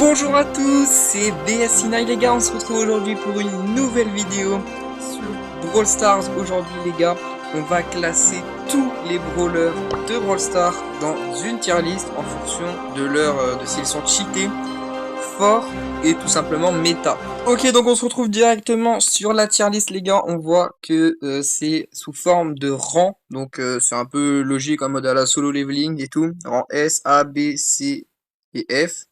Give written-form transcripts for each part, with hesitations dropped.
Bonjour à tous, c'est BSI9 les gars, on se retrouve aujourd'hui pour une nouvelle vidéo sur Brawl Stars. Aujourd'hui les gars, on va classer tous les brawlers de Brawl Stars dans une tier list en fonction de de s'ils sont cheatés, forts et tout simplement méta. Ok, donc on se retrouve directement sur la tier list les gars, on voit que c'est sous forme de rang, donc c'est un peu logique en mode à la solo leveling et tout, rang S, A, B, C et F.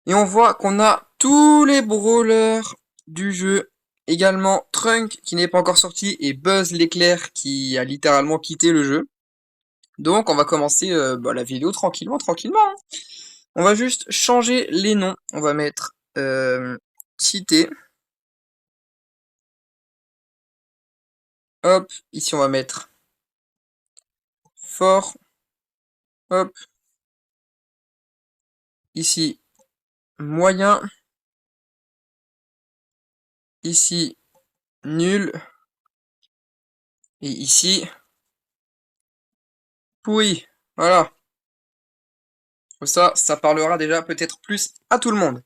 Et on voit qu'on a tous les brawlers du jeu. Également Trunk qui n'est pas encore sorti et Buzz l'éclair qui a littéralement quitté le jeu. Donc on va commencer la vidéo tranquillement. Hein. On va juste changer les noms. On va mettre cheaté. Hop, ici on va mettre fort. Hop, ici moyen. Ici nul. Et ici pourri. Voilà. Ça parlera déjà peut-être plus à tout le monde.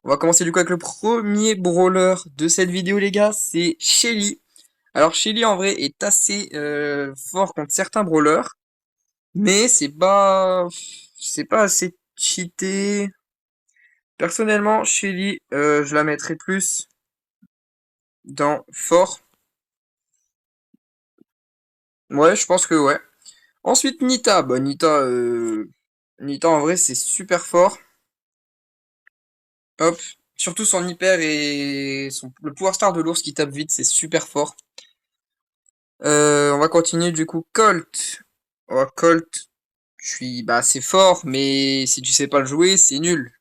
On va commencer du coup avec le premier brawler de cette vidéo les gars, c'est Shelly. Alors Shelly en vrai est assez fort contre certains brawlers, mais c'est pas assez cheaté. Personnellement, Shelly, je la mettrais plus dans fort. Ouais, je pense que ouais. Ensuite Nita, Nita en vrai c'est super fort. Hop, surtout son hyper et le pouvoir star de l'ours qui tape vite, c'est super fort. On va continuer du coup. Colt. Oh, Colt, c'est fort, mais si tu sais pas le jouer, c'est nul.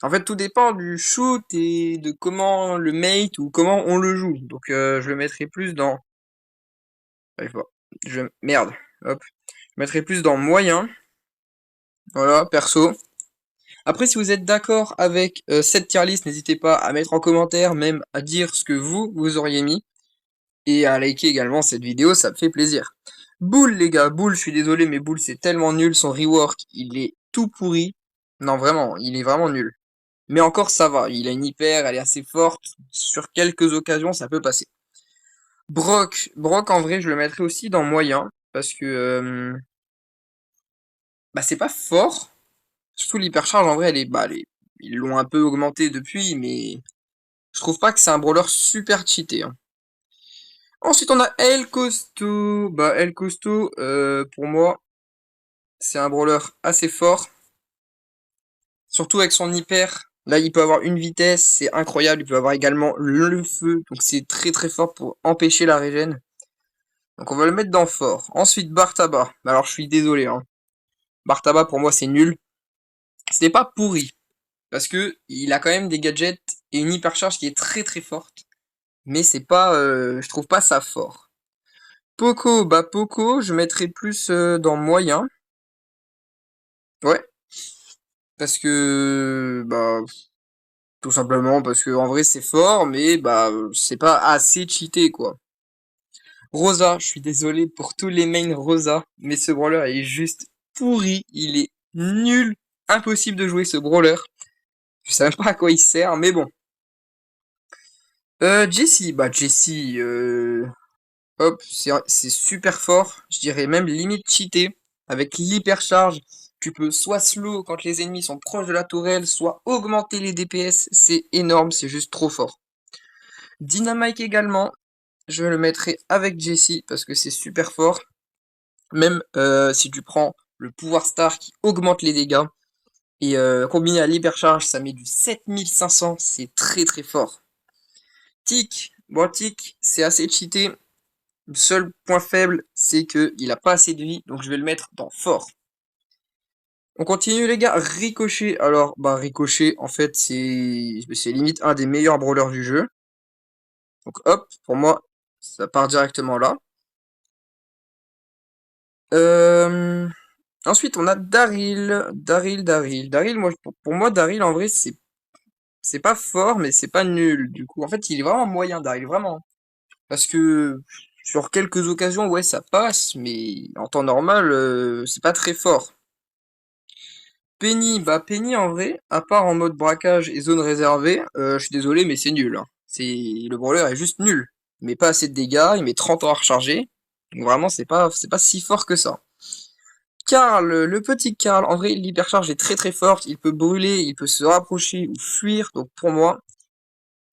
En fait, tout dépend du shoot et de comment le mate ou comment on le joue. Donc, je le mettrai plus dans. J'arrive pas. Merde. Hop. Je mettrai plus dans moyen. Voilà, perso. Après, si vous êtes d'accord avec cette tier list, n'hésitez pas à mettre en commentaire, même à dire ce que vous auriez mis. Et à liker également cette vidéo, ça me fait plaisir. Bull, les gars, Bull, je suis désolé, mais Bull, c'est tellement nul. Son rework, il est tout pourri. Non, vraiment, il est vraiment nul. Mais encore, ça va. Il a une hyper, elle est assez forte. Sur quelques occasions, ça peut passer. Brock, en vrai, je le mettrais aussi dans moyen. Parce que, c'est pas fort. Surtout l'hypercharge, en vrai, ils l'ont un peu augmenté depuis, mais je trouve pas que c'est un brawler super cheaté. Hein. Ensuite, on a El Costo. El Costo, pour moi, c'est un brawler assez fort. Surtout avec son hyper. Là, il peut avoir une vitesse, c'est incroyable. Il peut avoir également le feu. Donc, c'est très très fort pour empêcher la régène. Donc, on va le mettre dans fort. Ensuite, Bartaba. Alors, je suis désolé. Hein. Bartaba, pour moi, c'est nul. Ce n'est pas pourri. Parce que il a quand même des gadgets et une hypercharge qui est très très forte. Mais c'est pas, je trouve pas ça fort. Poco, Poco, je mettrais plus dans moyen. Ouais, parce que tout simplement parce que en vrai c'est fort, mais c'est pas assez cheaté quoi. Rosa, je suis désolé pour tous les mains Rosa, mais ce brawler est juste pourri, il est nul, impossible de jouer ce brawler. Je sais même pas à quoi il sert, mais bon. Jessie, Jessie, hop, c'est super fort, je dirais même limite cheaté. Avec l'hypercharge, tu peux soit slow quand les ennemis sont proches de la tourelle, soit augmenter les DPS, c'est énorme, c'est juste trop fort. Dynamite également, je le mettrai avec Jessie parce que c'est super fort. Même si tu prends le pouvoir star qui augmente les dégâts, et combiné à l'hypercharge, ça met du 7500, c'est très très fort. Tic, Tic, c'est assez cheaté. Le seul point faible, c'est qu'il a pas assez de vie, donc je vais le mettre dans fort. On continue les gars, Ricochet. Alors, Ricochet, en fait, c'est limite un des meilleurs brawlers du jeu. Donc hop, pour moi, ça part directement là. Euh, Ensuite, on a Daryl. Daryl, moi, pour moi, Daryl, en vrai, c'est pas fort, mais c'est pas nul. Du coup, en fait, il est vraiment moyen, Daryl, vraiment. Parce que sur quelques occasions, ouais, ça passe, mais en temps normal, c'est pas très fort. Penny, bah Penny en vrai, à part en mode braquage et zone réservée, je suis désolé mais c'est nul, hein. Le brawler est juste nul. Il met pas assez de dégâts, il met 30 ans à recharger. Donc vraiment c'est pas si fort que ça. Karl, le petit Karl, en vrai l'hypercharge est très très forte, il peut brûler, il peut se rapprocher ou fuir, donc pour moi,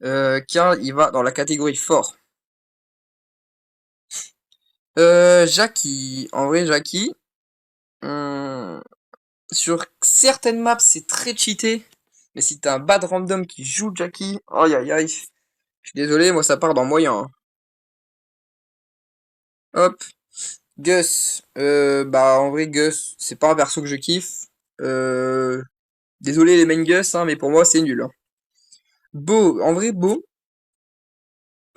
Karl il va dans la catégorie fort. Jackie, en vrai Jackie, hum, sur certaines maps c'est très cheaté, mais si t'as un bad random qui joue Jackie, aïe aïe aïe, je suis désolé, moi ça part dans moyen, hein. Hop, Gus, bah en vrai Gus, c'est pas un perso que je kiffe. Euh, Désolé les main Gus, hein, mais pour moi c'est nul, hein. Beau, en vrai Beau,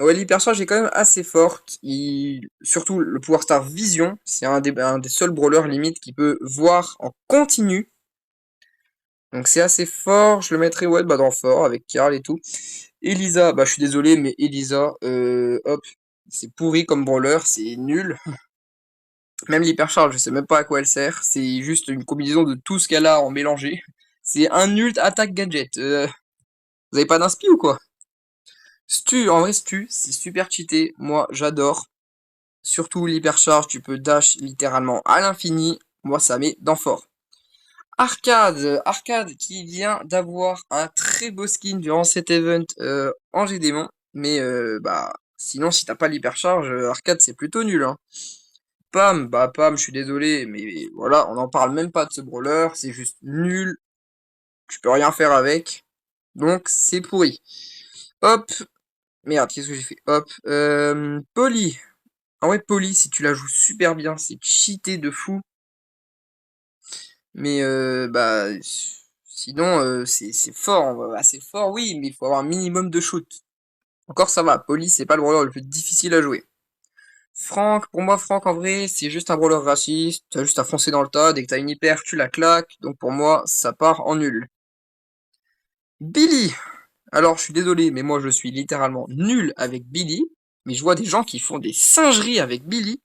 ouais l'hypercharge est quand même assez forte. Surtout le pouvoir star Vision, c'est un des seuls brawlers limite qui peut voir en continu. Donc c'est assez fort, je le mettrais ouais bah dans fort avec Karl et tout. Elisa, bah je suis désolé mais Elisa, hop, c'est pourri comme brawler, c'est nul. Même l'hypercharge, je sais même pas à quoi elle sert. C'est juste une combinaison de tout ce qu'elle a en mélangé. C'est un ult attaque gadget. Vous avez pas d'inspi ou quoi? Stu, en vrai Stu, c'est super cheaté. Moi, j'adore. Surtout l'hypercharge, tu peux dash littéralement à l'infini. Moi, ça met dans fort. Arcade qui vient d'avoir un très beau skin durant cet event en G-Démon. Mais bah, sinon, si t'as pas l'hypercharge, Arcade c'est plutôt nul, hein. Pam, bah Pam, je suis désolé, mais voilà, on n'en parle même pas de ce brawler, c'est juste nul, tu peux rien faire avec, donc c'est pourri. Hop, merde, qu'est-ce que j'ai fait? Hop, Polly. Ah ouais, Polly, si tu la joues super bien, c'est cheaté de fou, mais bah sinon c'est fort, bah, c'est fort oui, mais il faut avoir un minimum de shoot. Encore ça va, Polly c'est pas le brawler le plus difficile à jouer. Franck, pour moi, Franck, en vrai, c'est juste un brawler raciste. T'as juste à foncer dans le tas. Dès que t'as une hyper, tu la claques. Donc pour moi, ça part en nul. Billy! Alors, je suis désolé, mais moi, je suis littéralement nul avec Billy. Mais je vois des gens qui font des singeries avec Billy.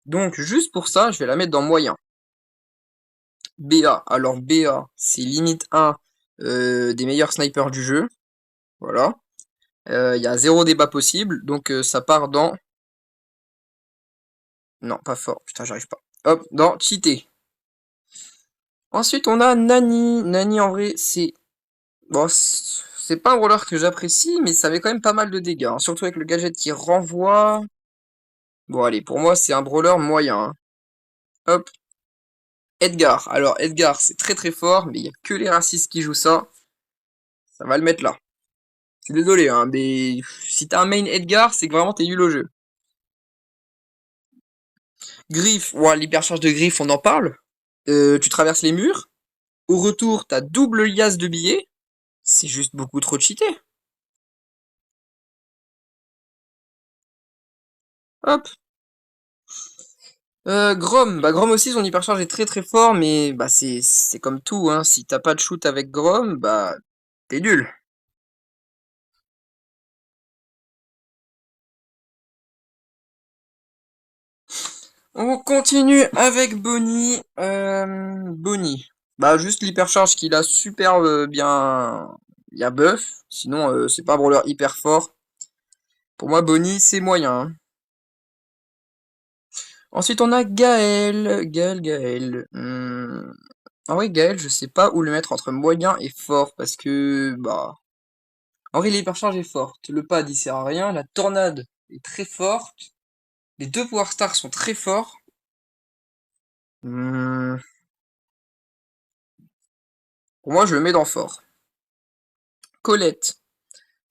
Donc, juste pour ça, je vais la mettre dans moyen. BA. Alors, BA, c'est limite un des meilleurs snipers du jeu. Voilà. Il y a zéro débat possible. Donc, ça part dans... Non, pas fort. Putain, j'arrive pas. Hop, dans cheaté. Ensuite, on a Nani. Nani, en vrai, c'est... Bon, c'est pas un roller que j'apprécie, mais ça avait quand même pas mal de dégâts, hein. Surtout avec le gadget qui renvoie. Bon, allez, pour moi, c'est un brawler moyen, hein. Hop, Edgar. Alors, Edgar, c'est très très fort, mais il y a que les racistes qui jouent ça. Ça va le mettre là. Je suis désolé, hein, mais si t'as un main Edgar, c'est que vraiment t'es nul au jeu. Griff, ouais, l'hypercharge de Griff, on en parle. Tu traverses les murs. Au retour, t'as double liasse de billets. C'est juste beaucoup trop cheaté. Hop. Grom, bah Grom aussi son hypercharge est très très fort, mais bah c'est comme tout, hein. Si t'as pas de shoot avec Grom, bah t'es nul. On continue avec Bonnie. Bonnie. Bah juste l'hypercharge qu'il a super bien buff. Sinon c'est pas un brawler hyper fort. Pour moi Bonnie c'est moyen, hein. Ensuite on a Gaël. Gaël. En vrai Gaël je sais pas où le mettre entre moyen et fort parce que bah en vrai, l'hypercharge est forte. Le pad, il sert à rien. La tornade est très forte. Les deux Power Stars sont très forts. Hum, Pour moi, je le mets dans fort. Colette.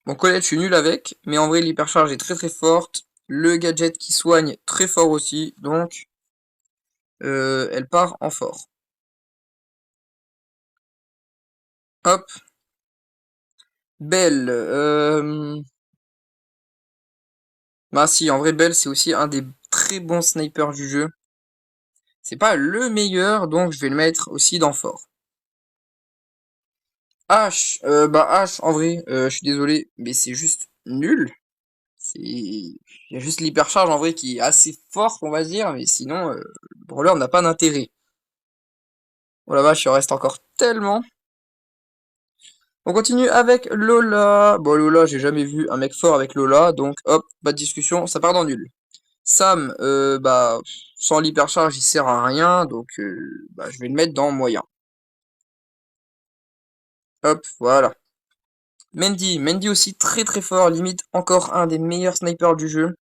Bon, Colette, je suis nul avec. Mais en vrai, l'hypercharge est très très forte. Le gadget qui soigne, très fort aussi. Donc, elle part en fort. Hop. Belle. Bah si, en vrai, Belle, c'est aussi un des très bons snipers du jeu. C'est pas le meilleur, donc je vais le mettre aussi dans fort. H, bah H, en vrai, je suis désolé, mais c'est juste nul. Il y a juste l'hypercharge en vrai qui est assez forte, on va dire, mais sinon, le brawler n'a pas d'intérêt. Oh la vache, il en reste encore tellement. On continue avec Lola. Bon, Lola, j'ai jamais vu un mec fort avec Lola, donc hop, pas de discussion, ça part dans nul. Sam, bah, sans l'hypercharge, il sert à rien, donc bah, je vais le mettre dans moyen. Hop, voilà. Mendy aussi très très fort, limite encore un des meilleurs snipers du jeu.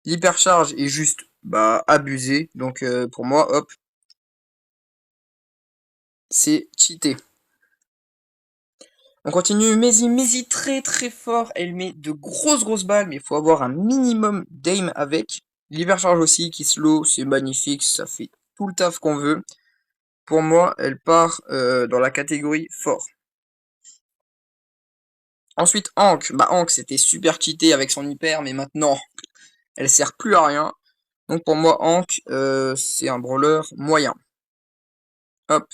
L'hypercharge est juste, bah, abusé, donc pour moi, hop, c'est cheaté. On continue, Maisie très très fort, elle met de grosses balles, mais il faut avoir un minimum d'aim avec. L'hypercharge aussi qui slow, c'est magnifique, ça fait tout le taf qu'on veut. Pour moi, elle part dans la catégorie fort. Ensuite, Hank. Bah, Hank, c'était super cheaté avec son hyper, mais maintenant, elle sert plus à rien. Donc pour moi, Hank, c'est un brawler moyen. Hop.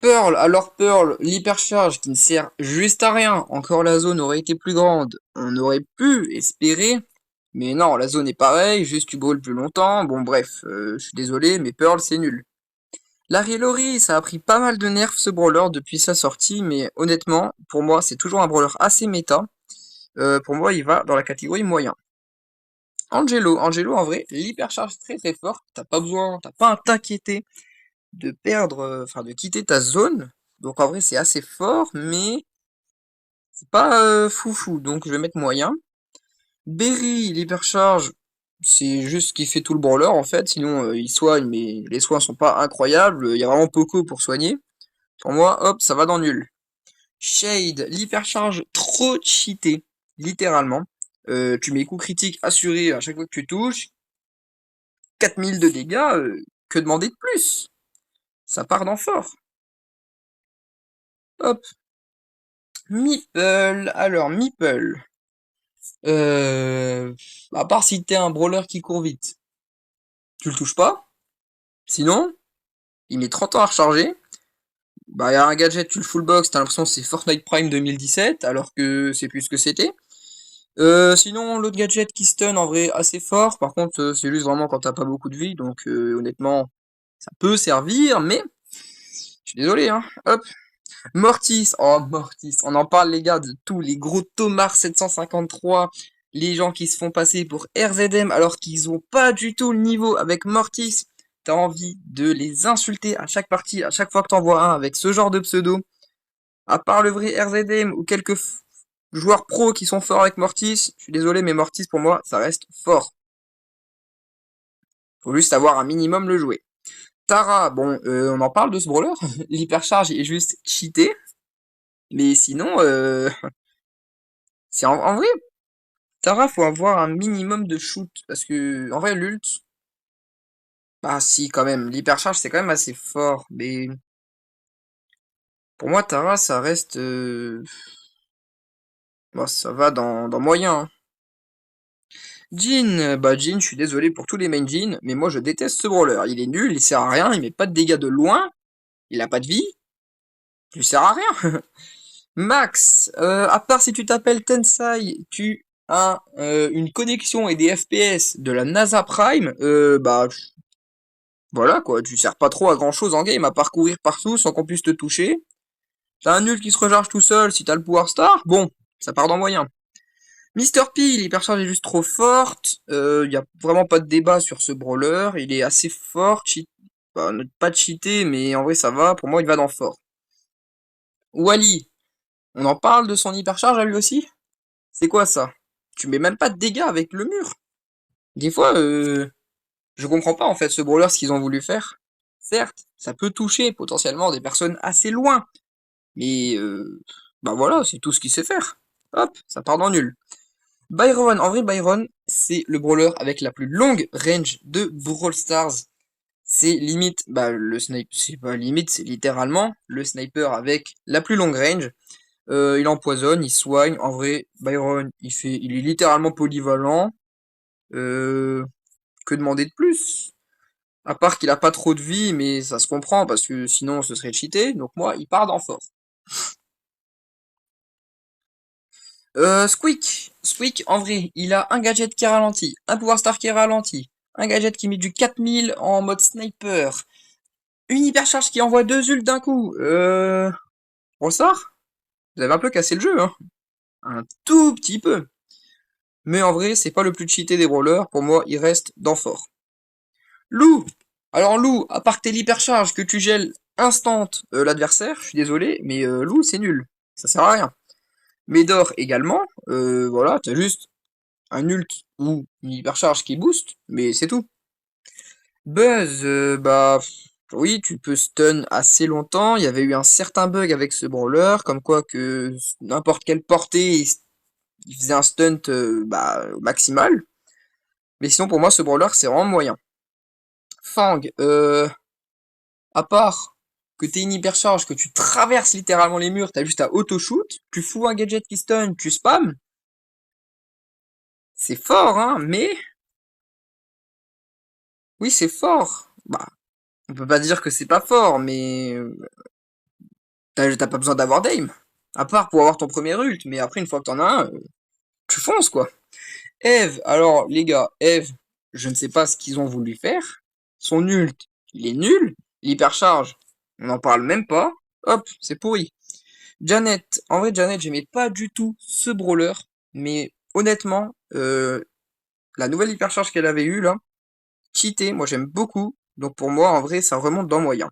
Pearl, alors Pearl, l'hypercharge qui ne sert juste à rien. Encore la zone aurait été plus grande. On aurait pu espérer. Mais non, la zone est pareille, juste tu brawles plus longtemps. Bon bref, je suis désolé, mais Pearl c'est nul. Larry Laurie, ça a pris pas mal de nerfs ce brawler depuis sa sortie, mais honnêtement, pour moi, c'est toujours un brawler assez méta. Pour moi, il va dans la catégorie moyen. Angelo en vrai, l'hypercharge très très fort. T'as pas à t'inquiéter de perdre, enfin de quitter ta zone. Donc en vrai, c'est assez fort, mais c'est pas foufou. Donc je vais mettre moyen. Berry, l'hypercharge, c'est juste ce qui fait tout le brawler en fait. Sinon, il soigne, mais les soins sont pas incroyables. Il y a vraiment Poco pour soigner. Pour moi, hop, ça va dans nul. Shade, l'hypercharge trop cheaté, littéralement. Tu mets coup critique assuré à chaque fois que tu touches. 4000 de dégâts, que demander de plus? Ça part dans fort. Hop. Meeple. Alors, Meeple. Euh, à part si t'es un brawler qui court vite, tu le touches pas. Sinon, il met 30 ans à recharger. Bah, y a un gadget, tu le full box, t'as l'impression que c'est Fortnite Prime 2017, alors que c'est plus ce que c'était. Sinon, l'autre gadget qui stun, en vrai, assez fort. Par contre, c'est juste vraiment quand t'as pas beaucoup de vie, donc honnêtement, ça peut servir, mais je suis désolé, hein. Hop. Mortis, oh Mortis, on en parle les gars de tous les gros tomards 753, les gens qui se font passer pour RZM alors qu'ils ont pas du tout le niveau avec Mortis. T'as envie de les insulter à chaque partie, à chaque fois que t'en vois un avec ce genre de pseudo. À part le vrai RZM ou quelques joueurs pros qui sont forts avec Mortis, je suis désolé mais Mortis pour moi ça reste fort. Faut juste avoir un minimum le jouer. Tara, bon, on en parle de ce brawler, l'hypercharge est juste cheaté. Mais sinon, c'est en vrai, Tara, faut avoir un minimum de shoot. Parce que, en vrai, l'ult, bah si, quand même. L'hypercharge, c'est quand même assez fort. Mais pour moi, Tara, ça reste. Bon, ça va dans moyen, hein. Jhin, bah Jhin, je suis désolé pour tous les main Jhin, mais moi je déteste ce brawler. Il est nul, il sert à rien, il met pas de dégâts de loin, il a pas de vie, il sert à rien. Max, à part si tu t'appelles Tensai, tu as une connexion et des FPS de la NASA Prime, bah voilà quoi, tu sers pas trop à grand chose en game, à parcourir partout sans qu'on puisse te toucher. T'as un nul qui se recharge tout seul si t'as le pouvoir star, bon, ça part dans moyen. Mister P, l'hypercharge est juste trop forte, y a vraiment pas de débat sur ce brawler, il est assez fort, bah, pas cheaté, mais en vrai ça va, pour moi il va dans fort. Wally, on en parle de son hypercharge à lui aussi? C'est quoi ça? Tu mets même pas de dégâts avec le mur. Des fois, je comprends pas en fait ce brawler ce qu'ils ont voulu faire. Certes, ça peut toucher potentiellement des personnes assez loin, mais bah voilà, c'est tout ce qu'il sait faire. Hop, ça part dans nul. Byron, en vrai Byron, c'est le brawler avec la plus longue range de Brawl Stars. C'est limite, bah le sniper, c'est pas limite, c'est littéralement le sniper avec la plus longue range. Il empoisonne, il soigne. En vrai, Byron, il est littéralement polyvalent. Euh, que demander de plus? À part qu'il a pas trop de vie, mais ça se comprend parce que sinon ce serait cheaté. Donc moi, il part dans fort. Squeak, en vrai, il a un gadget qui ralentit, un pouvoir star qui ralentit, un gadget qui met du 4000 en mode sniper, Une hypercharge qui envoie deux ults d'un coup. Ronsard, vous avez un peu cassé le jeu, hein. Un tout petit peu. Mais en vrai, c'est pas le plus cheaté des brawlers. Pour moi, il reste dans fort. Lou! Alors Lou, à part que t'es l'hypercharge, que tu gèles instant l'adversaire, je suis désolé, mais Lou, c'est nul. Ça sert à rien. Médor également, voilà, t'as juste un ult ou une hypercharge qui booste, mais c'est tout. Buzz, oui, tu peux stun assez longtemps. Il y avait eu un certain bug avec ce brawler, comme quoi que n'importe quelle portée, il faisait un stunt maximal. Mais sinon, pour moi, ce brawler, c'est vraiment moyen. Fang, à part que t'es une hypercharge, que tu traverses littéralement les murs, t'as juste à auto-shoot, tu fous un gadget qui stun, tu spams. C'est fort, hein, mais... Oui, c'est fort. Bah, on peut pas dire que c'est pas fort, mais... T'as pas besoin d'avoir d'aim. À part pour avoir ton premier ult, mais après, une fois que t'en as un, tu fonces, quoi. Eve, alors, les gars, Eve, je ne sais pas ce qu'ils ont voulu faire. Son ult, il est nul. L'hypercharge, on n'en parle même pas. Hop, c'est pourri. Janet, en vrai, Janet, j'aimais pas du tout ce brawler, mais honnêtement, la nouvelle hypercharge qu'elle avait eue, là, cheatée, moi j'aime beaucoup. Donc pour moi, en vrai, ça remonte dans moyen.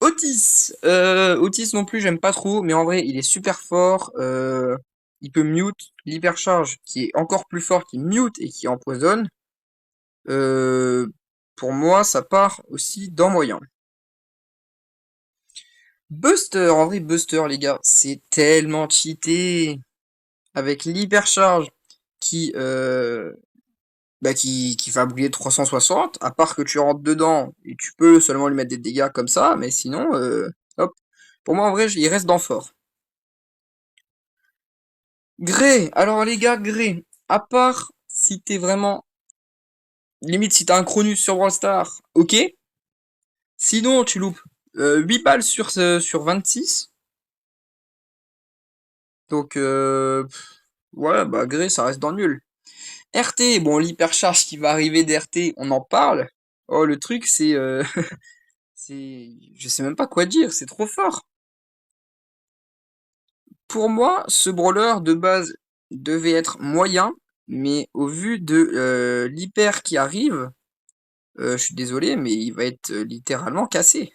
Otis, Otis non plus, j'aime pas trop, mais en vrai, il est super fort. Il peut mute l'hypercharge, qui est encore plus fort, qui mute et qui empoisonne. Euh, pour moi, ça part aussi dans moyen. Buster, en vrai, Buster, les gars, c'est tellement cheaté. Avec l'hypercharge qui, qui va brûler 360, à part que tu rentres dedans et tu peux seulement lui mettre des dégâts comme ça, mais sinon, hop. Pour moi, en vrai, il reste dans fort. Grey, alors les gars, Grey, à part si t'es vraiment, limite si t'as un Cronus sur Brawl Stars, ok. Sinon, tu loupes 8 balles sur 26. Donc, ouais, bah Grey, ça reste dans le nul. RT, bon, l'hypercharge qui va arriver d'RT, on en parle. Oh, le truc, c'est... je sais même pas quoi dire, c'est trop fort. Pour moi, ce brawler, de base, devait être moyen, mais au vu de l'hyper qui arrive, je suis désolé, mais il va être littéralement cassé.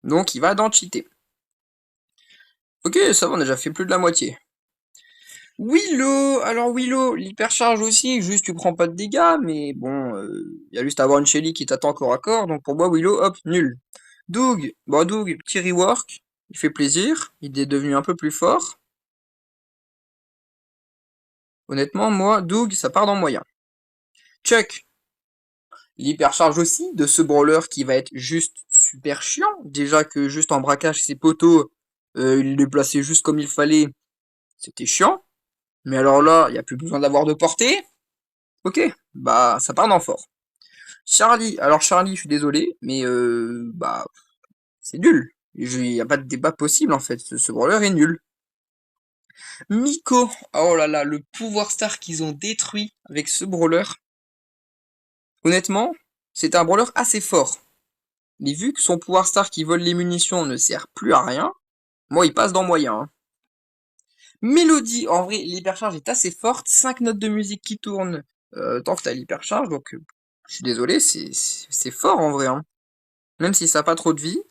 Donc, il va dans cheater. Ok, ça va, on a déjà fait plus de la moitié. Willow, alors Willow, l'hypercharge aussi, juste tu prends pas de dégâts, mais bon, il y a juste à avoir une Shelly qui t'attend corps à corps, donc pour moi Willow, hop, nul. Doug, bon Doug, petit rework, il fait plaisir, il est devenu un peu plus fort. Honnêtement, moi, Doug, ça part dans moyen. Chuck, l'hypercharge aussi de ce brawler qui va être juste super chiant. Déjà que juste en braquage, ses poteaux, il les plaçait juste comme il fallait, c'était chiant. Mais alors là, il n'y a plus besoin d'avoir de portée. Ok, bah ça part dans fort. Charlie, alors Charlie, je suis désolé, mais c'est nul. Il n'y a pas de débat possible en fait, ce brawler est nul. Miko, oh là là, le pouvoir star qu'ils ont détruit avec ce brawler. Honnêtement, c'est un brawler assez fort. Mais vu que son pouvoir star qui vole les munitions ne sert plus à rien, moi il passe dans moyen, hein. Mélodie, en vrai, l'hypercharge est assez forte, 5 notes de musique qui tournent tant que t'as l'hypercharge, donc je suis désolé, c'est fort en vrai, hein. Même si ça n'a pas trop de vie,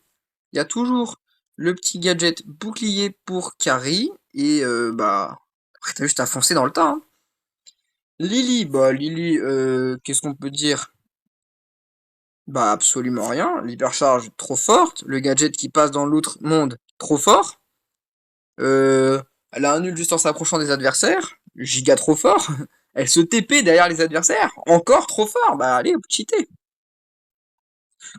il y a toujours le petit gadget bouclier pour carry, et après t'as juste à foncer dans le tas, hein. Lily, Lily, qu'est-ce qu'on peut dire? Bah absolument rien, l'hypercharge trop forte, le gadget qui passe dans l'autre monde trop fort, elle a un nul juste en s'approchant des adversaires, giga trop fort, elle se TP derrière les adversaires, encore trop fort, bah allez, cheater.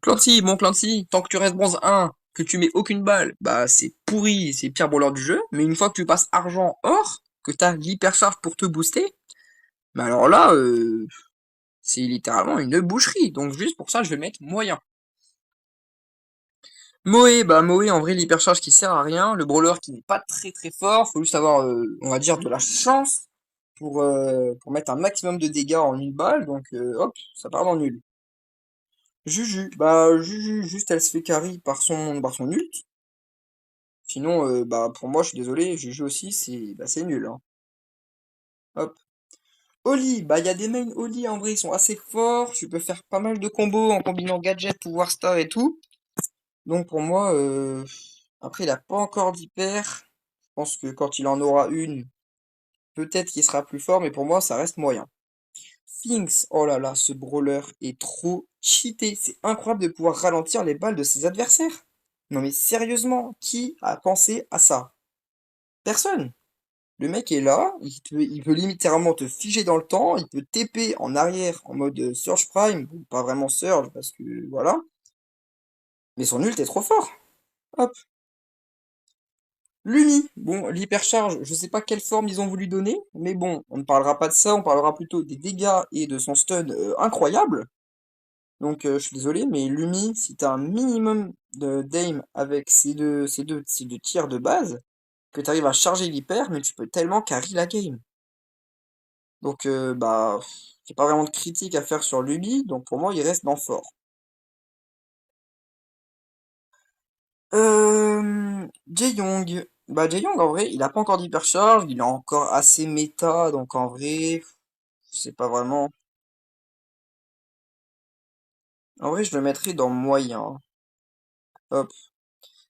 Clancy, bon Clancy, tant que tu restes bronze 1, que tu mets aucune balle, bah c'est pourri, c'est pire brawler du jeu, mais une fois que tu passes argent or, que t'as l'hypercharge pour te booster, bah alors là, c'est littéralement une boucherie, donc juste pour ça je vais mettre moyen. Moé, bah Moé en vrai l'hypercharge qui sert à rien, le brawler qui n'est pas très très fort, faut juste avoir on va dire de la chance pour mettre un maximum de dégâts en une balle, donc hop, ça part dans nul. Juju. Bah, Juju, juste elle se fait carry par son ult. Sinon, bah, pour moi, je suis désolé, Juju aussi, c'est nul, hein. Hop. Oli, bah, il y a des mains Oli, en vrai, ils sont assez forts. Tu peux faire pas mal de combos en combinant gadget, pouvoir star et tout. Donc, pour moi, après, il a pas encore d'hyper. Je pense que quand il en aura une, peut-être qu'il sera plus fort, mais pour moi, ça reste moyen. Sphinx, oh là là, ce brawler est trop cheaté. C'est incroyable de pouvoir ralentir les balles de ses adversaires. Non mais sérieusement, qui a pensé à ça? Personne. Le mec est là, il peut littéralement te figer dans le temps, il peut TP en arrière en mode Surge Prime, ou pas vraiment Surge parce que voilà, mais son ult est trop fort. Hop. Lumi, bon, l'hypercharge, je sais pas quelle forme ils ont voulu donner, mais bon, on ne parlera pas de ça, on parlera plutôt des dégâts et de son stun incroyable. Donc je suis désolé, mais Lumi, si t'as un minimum de d'aim avec ces deux tirs de base, que t'arrives à charger l'hyper, mais tu peux tellement carry la game. Donc bah, j'ai pas vraiment de critique à faire sur Lumi, donc pour moi il reste dans fort. Jae-Young. Bah Jae-Young en vrai, il a pas encore d'hypercharge, il est encore assez méta, donc en vrai, c'est pas vraiment. En vrai, je le mettrais dans moyen. Hop.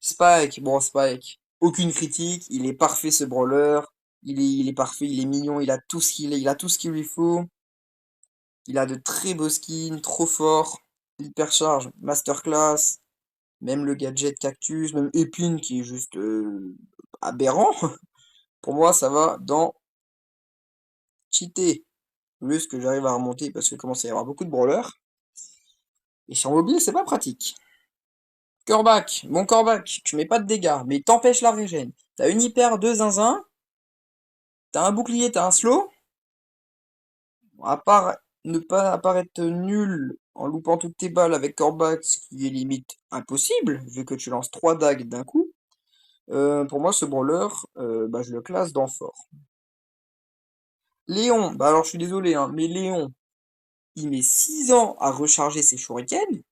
Spike, bon Spike, aucune critique, il est parfait ce brawler, il est parfait, il est mignon, il a tout ce qu'il lui faut, il a de très beaux skins, trop fort, hypercharge, masterclass, même le gadget cactus, même épine qui est juste aberrant. Pour moi, ça va dans cheater. Plus que j'arrive à remonter parce qu'il commence à y avoir beaucoup de brawlers. Et sur mobile, c'est pas pratique. Corbac, bon Corbac, tu mets pas de dégâts, mais t'empêches la régène. T'as une hyper, deux zinzin, t'as un bouclier, t'as un slow. À part ne pas apparaître nul en loupant toutes tes balles avec Corbac, ce qui est limite impossible, vu que tu lances 3 dagues d'un coup, pour moi, ce brawler, bah, je le classe dans fort. Léon, bah alors je suis désolé, hein, mais Léon, il met 6 ans à recharger ses shurikens.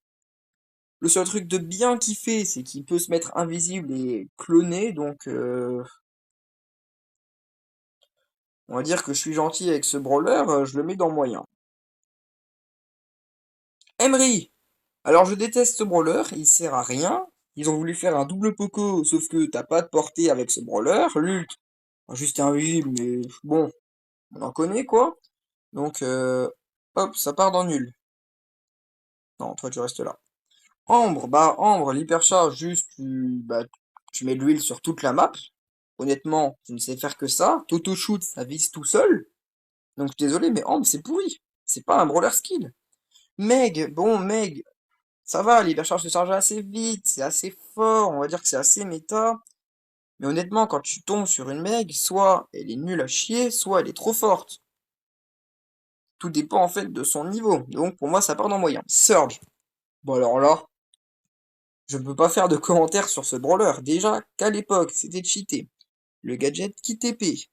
Le seul truc de bien qu'il fait, c'est qu'il peut se mettre invisible et cloner, donc on va dire que je suis gentil avec ce brawler, je le mets dans moyen. Emery, alors je déteste ce brawler, il sert à rien. Ils ont voulu faire un double poco, sauf que t'as pas de portée avec ce brawler. L'ult, juste invisible, mais bon, on en connaît quoi. Donc hop, ça part dans nul. Non, toi tu restes là. Ambre, bah Ambre, l'hypercharge, juste bah, tu mets de l'huile sur toute la map. Honnêtement, tu ne sais faire que ça. Toto shoot, ça vise tout seul. Donc désolé, mais Ambre c'est pourri. C'est pas un brawler skill. Meg, bon Meg, ça va, l'hypercharge se charge assez vite, c'est assez fort, on va dire que c'est assez méta. Mais honnêtement, quand tu tombes sur une Meg, soit elle est nulle à chier, soit elle est trop forte. Tout dépend en fait de son niveau. Donc pour moi, ça part dans moyen. Surge. Bon alors là, je ne peux pas faire de commentaires sur ce brawler. Déjà qu'à l'époque, c'était cheaté. Le gadget qui TP.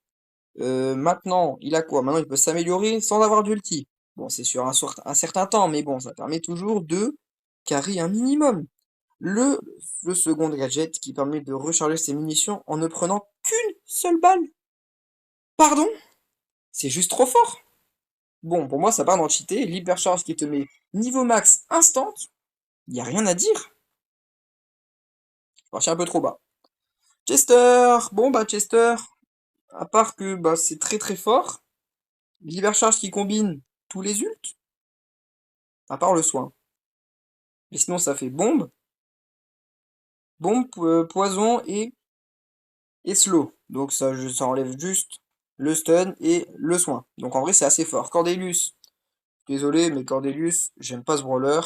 Maintenant, il a quoi? Maintenant, il peut s'améliorer sans avoir d'ulti. Bon, c'est sur un certain temps, mais bon, ça permet toujours de carry un minimum. Le, le second gadget qui permet de recharger ses munitions en ne prenant qu'une seule balle. Pardon? C'est juste trop fort. Bon, pour moi, ça part dans cheater. L'hypercharge qui te met niveau max instant, il n'y a rien à dire. Je suis un peu trop bas. Chester! Bon, bah, Chester, à part que bah, c'est très très fort, l'hypercharge qui combine tous les ults, à part le soin. Mais sinon, ça fait bombe, poison et slow. Donc ça enlève juste le stun et le soin. Donc en vrai, c'est assez fort. Cordelius, désolé, mais Cordelius, j'aime pas ce brawler.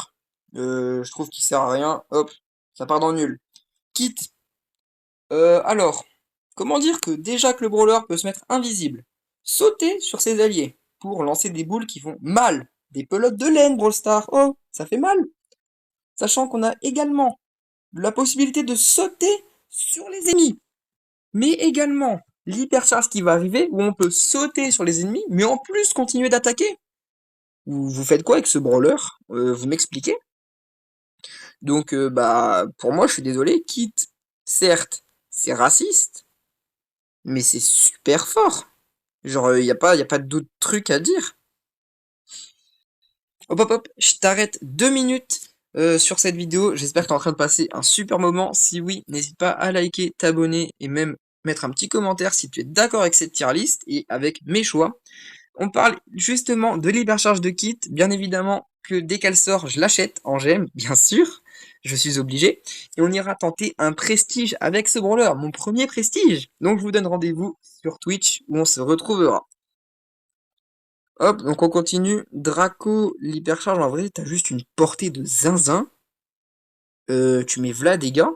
Je trouve qu'il sert à rien. Hop, ça part dans nul. Kit. Alors, comment dire que déjà que le brawler peut se mettre invisible, sauter sur ses alliés pour lancer des boules qui font mal, des pelotes de laine, Brawl Star. Oh, ça fait mal. Sachant qu'on a également la possibilité de sauter sur les ennemis, mais également l'hypercharge qui va arriver où on peut sauter sur les ennemis, mais en plus continuer d'attaquer. Vous faites quoi avec ce brawler? Vous m'expliquez? Donc, bah, pour moi, je suis désolé, Kit, certes, c'est raciste, mais c'est super fort. Genre, y a pas d'autre truc à dire. Hop, hop, hop, je t'arrête 2 minutes sur cette vidéo. J'espère que t'es en train de passer un super moment. Si oui, n'hésite pas à liker, t'abonner et même mettre un petit commentaire si tu es d'accord avec cette tier list et avec mes choix. On parle justement de l'hypercharge de kit. Bien évidemment que dès qu'elle sort, je l'achète en gemme, bien sûr. Je suis obligé. Et on ira tenter un prestige avec ce brawler, mon premier prestige. Donc je vous donne rendez-vous sur Twitch où on se retrouvera. Hop, donc on continue. Draco, l'hypercharge, en vrai, t'as juste une portée de zinzin. Tu mets v'là dégâts.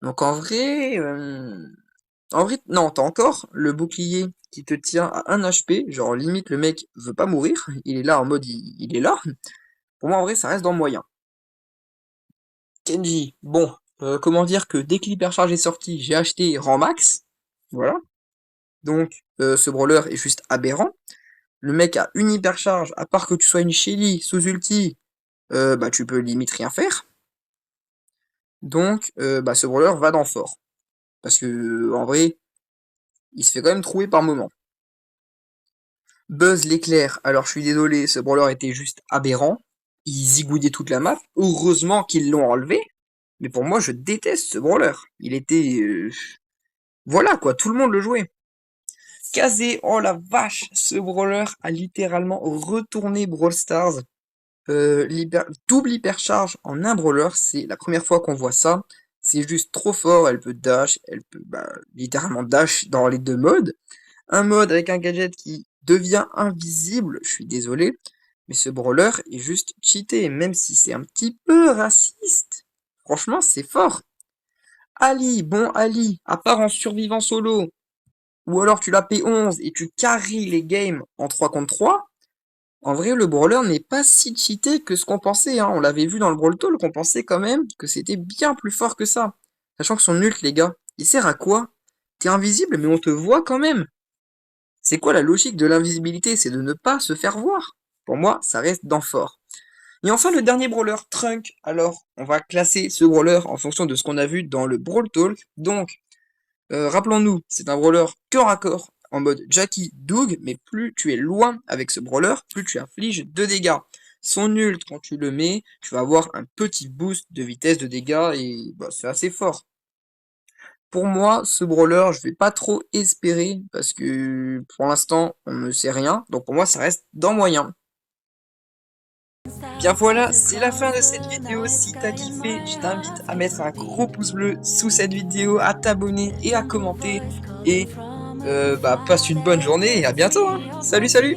Donc en vrai, non, t'as encore le bouclier qui te tient à 1 HP. Genre, limite, le mec veut pas mourir. Il est là en mode, il est là. Pour moi, en vrai, ça reste dans le moyen. Kenji, bon, comment dire que dès que l'hypercharge est sorti, j'ai acheté rang max. Voilà. Donc, ce brawler est juste aberrant. Le mec a une hypercharge, à part que tu sois une Shelly sous ulti, bah tu peux limite rien faire. Donc, bah ce brawler va dans fort. Parce que, en vrai, il se fait quand même trouer par moment. Buzz l'éclair, alors je suis désolé, ce brawler était juste aberrant. Il zigouillait toute la map. Heureusement qu'ils l'ont enlevé. Mais pour moi, je déteste ce brawler. Il était... voilà quoi, tout le monde le jouait. Kazé, oh la vache, ce brawler a littéralement retourné Brawl Stars. Double hypercharge en un brawler, c'est la première fois qu'on voit ça. C'est juste trop fort, elle peut dash, elle peut bah, littéralement dash dans les deux modes. Un mode avec un gadget qui devient invisible, je suis désolé, mais ce brawler est juste cheaté, même si c'est un petit peu raciste. Franchement, c'est fort. Ali, bon Ali, à part en survivant solo, ou alors tu la P11 et tu carries les games en 3 contre 3, en vrai, le brawler n'est pas si cheaté que ce qu'on pensait, hein. On l'avait vu dans le Brawl Talk, on pensait quand même que c'était bien plus fort que ça. Sachant que son ult, les gars, il sert à quoi? T'es invisible, mais on te voit quand même. C'est quoi la logique de l'invisibilité? C'est de ne pas se faire voir. Pour moi, ça reste dans fort. Et enfin, le dernier brawler, Trunk. Alors, on va classer ce brawler en fonction de ce qu'on a vu dans le Brawl Talk. Donc, rappelons-nous, c'est un brawler corps à corps, en mode Jackie Doug, mais plus tu es loin avec ce brawler, plus tu infliges de dégâts. Son ult, quand tu le mets, tu vas avoir un petit boost de vitesse de dégâts et bah, c'est assez fort. Pour moi, ce brawler, je vais pas trop espérer parce que pour l'instant, on ne sait rien. Donc pour moi, ça reste dans moyen. Bien voilà, c'est la fin de cette vidéo. Si t'as kiffé, je t'invite à mettre un gros pouce bleu sous cette vidéo, à t'abonner et à commenter. Et bah passe une bonne journée et à bientôt, hein. Salut, salut!